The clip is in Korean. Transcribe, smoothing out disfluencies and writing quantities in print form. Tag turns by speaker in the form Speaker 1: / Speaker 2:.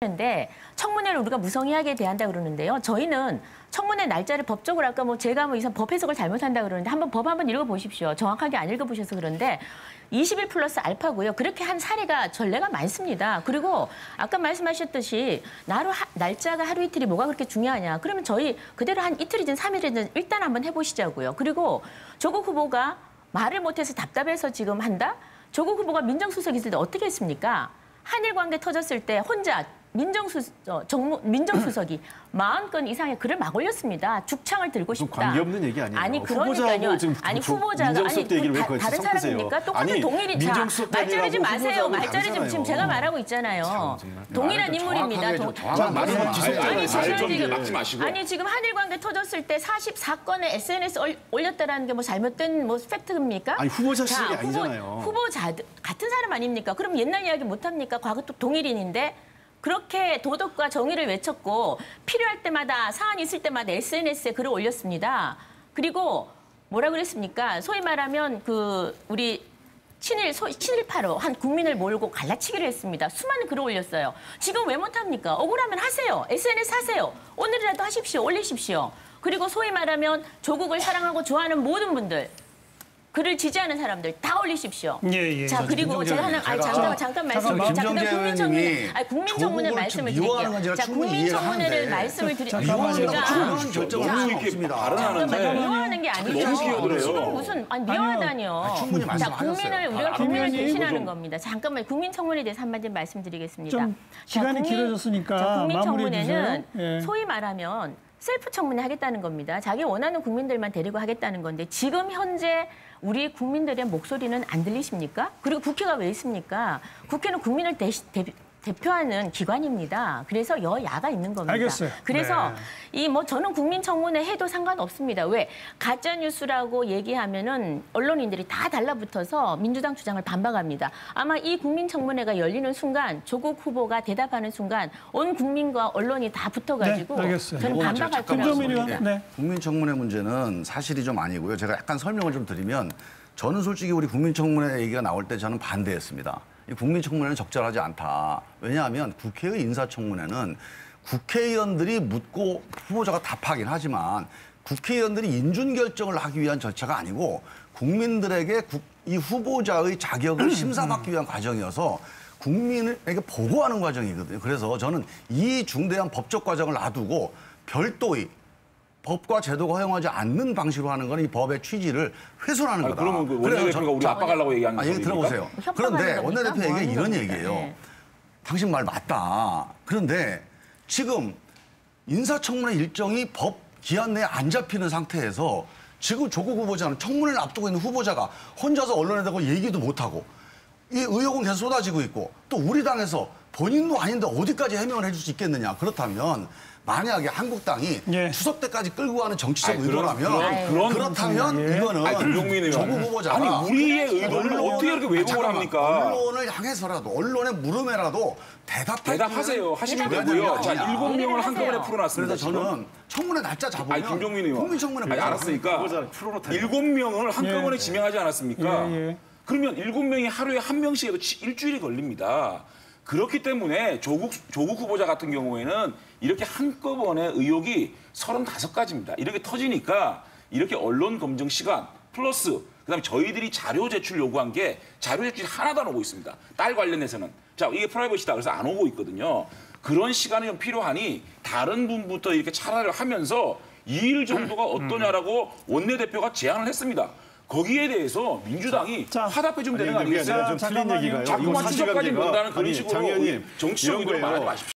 Speaker 1: 근데 청문회를 우리가 무성의하게 대한다 그러는데요. 저희는 청문회 날짜를 법적으로 아까 뭐 제가 뭐 이상 법 해석을 잘못한다 그러는데 한번 법 한번 읽어보십시오. 정확하게 안 읽어보셔서 그런데 20일 플러스 알파고요. 그렇게 한 사례가 전례가 많습니다. 그리고 아까 말씀하셨듯이 날짜가 하루 이틀이 뭐가 그렇게 중요하냐. 그러면 저희 그대로 한 이틀이든 3일이든 일단 한번 해보시자고요. 그리고 조국 후보가 말을 못해서 답답해서 지금 한다? 조국 후보가 민정수석 있을 때 어떻게 했습니까? 한일 관계 터졌을 때 혼자 민정수석이 40건 이상의 글을 막 올렸습니다. 죽창을 들고 싶다.
Speaker 2: 관계없는 얘기 아니에요.
Speaker 1: 아니 그러니까요. 아니 후보자가
Speaker 2: 민정수석 얘기를 왜
Speaker 1: 다른 사람입니까? 똑같은 동일이 자 말 자르지 마세요. 말 자르지 지금 제가 말하고 있잖아요. 동일한 인물입니다. 아니 지금 한일 관계 터졌을 때 44건의 SNS 올렸다라는 게 뭐 잘못된 뭐 팩트입니까?
Speaker 2: 아니 후보자 시절이 아니잖아요.
Speaker 1: 후보자 같은 사람 아닙니까? 그럼 옛날 이야기 못 합니까? 과거 또 동일인인데. 그렇게 도덕과 정의를 외쳤고 필요할 때마다 사안이 있을 때마다 SNS에 글을 올렸습니다. 그리고 뭐라 그랬습니까? 소위 말하면 그 우리 친일파로 한 국민을 몰고 갈라치기를 했습니다. 수많은 글을 올렸어요. 지금 왜 못합니까? 억울하면 하세요. SNS 하세요. 오늘이라도 하십시오. 올리십시오. 그리고 소위 말하면 조국을 사랑하고 좋아하는 모든 분들. 글을 지지하는 사람들 다 올리십시오.
Speaker 3: 예.
Speaker 1: 자 그리고 제가 하나 잠깐 말씀드리죠. 자 그다음 국민청문회 말씀을 드릴게요. 자 국민청문회를 말씀을 드리죠. 미워하는 게 아니죠. 지금 무슨 미워하다니요. 자 우리가 국민을 대신하는 겁니다. 잠깐만 국민청문회에 대해서 한마디 말씀드리겠습니다.
Speaker 3: 좀 시간이 길어졌으니까
Speaker 1: 국민청문회는 소위 말하면 셀프 청문회 하겠다는 겁니다. 자기 원하는 국민들만 데리고 하겠다는 건데 지금 현재 우리 국민들의 목소리는 안 들리십니까? 그리고 국회가 왜 있습니까? 국회는 국민을 대표하는 기관입니다. 그래서 여야가 있는 겁니다.
Speaker 3: 알겠어요.
Speaker 1: 그래서 저는 국민청문회 해도 상관없습니다. 왜? 가짜 뉴스라고 얘기하면은 언론인들이 다 달라붙어서 민주당 주장을 반박합니다. 아마 이 국민청문회가 열리는 순간 조국 후보가 대답하는 순간 온 국민과 언론이 다 붙어가지고 저는 반박할 거라고 봅니다.
Speaker 4: 네. 국민청문회 문제는 사실이 좀 아니고요. 제가 약간 설명을 좀 드리면 저는 솔직히 우리 국민청문회 얘기가 나올 때 저는 반대했습니다. 이 국민청문회는 적절하지 않다. 왜냐하면 국회의 인사청문회는 국회의원들이 묻고 후보자가 답하긴 하지만 국회의원들이 인준결정을 하기 위한 절차가 아니고 국민들에게 이 후보자의 자격을 심사받기 위한 과정이어서 국민에게 보고하는 과정이거든요. 그래서 저는 이 중대한 법적 과정을 놔두고 별도의 법과 제도가 허용하지 않는 방식으로 하는 건 이 법의 취지를 훼손하는 거다.
Speaker 5: 그러면 그 원내대표가 우리 압박하려고 얘기한 거예요?
Speaker 4: 얘기 들어보세요. 그런데 원내대표 얘기가 이런 얘기예요. 네. 당신 말 맞다. 그런데 지금 인사청문회 일정이 법 기한 내에 안 잡히는 상태에서 지금 조국 후보자는 청문회를 앞두고 있는 후보자가 혼자서 언론에 대고 얘기도 못하고 이 의혹은 계속 쏟아지고 있고 또 우리 당에서 본인도 아닌데 어디까지 해명을 해줄 수 있겠느냐. 그렇다면 만약에 한국당이 추석 때까지 끌고 가는 정치적 의도라면 그렇다면 이거는 조국 후보자가
Speaker 5: 우리의 의도를 어떻게 이렇게 왜곡을 합니까?
Speaker 4: 언론을 향해서라도 언론의 물음에라도 대답하세요.
Speaker 5: 하시면 되고요. 자, 7명을 한꺼번에 풀어놨습니다.
Speaker 4: 그래서 저는 청문회 날짜 잡으면
Speaker 5: 김종민 의원.
Speaker 4: 국민청문회
Speaker 5: 알았으니까 7명을 한꺼번에 지명하지 않았습니까? 그러면 7명이 하루에 한 명씩 해도 일주일이 걸립니다. 그렇기 때문에 조국 후보자 같은 경우에는 이렇게 한꺼번에 의혹이 35가지입니다. 이렇게 터지니까 이렇게 언론 검증 시간 플러스 그다음에 저희들이 자료 제출 요구한 게 자료 제출이 하나도 안 오고 있습니다. 딸 관련해서는. 자, 이게 프라이버시다. 그래서 안 오고 있거든요. 그런 시간이 좀 필요하니 다른 분부터 이렇게 차라리 하면서 2일 정도가 어떠냐라고 원내대표가 제안을 했습니다. 거기에 대해서 민주당이 화답해주면 되는 거 아니겠어요?
Speaker 2: 좀 틀린 얘기가요.
Speaker 5: 자꾸만 추석까지 본다는 그런 식으로
Speaker 2: 장 의원님,
Speaker 5: 정치적으로 말하지 마십시오.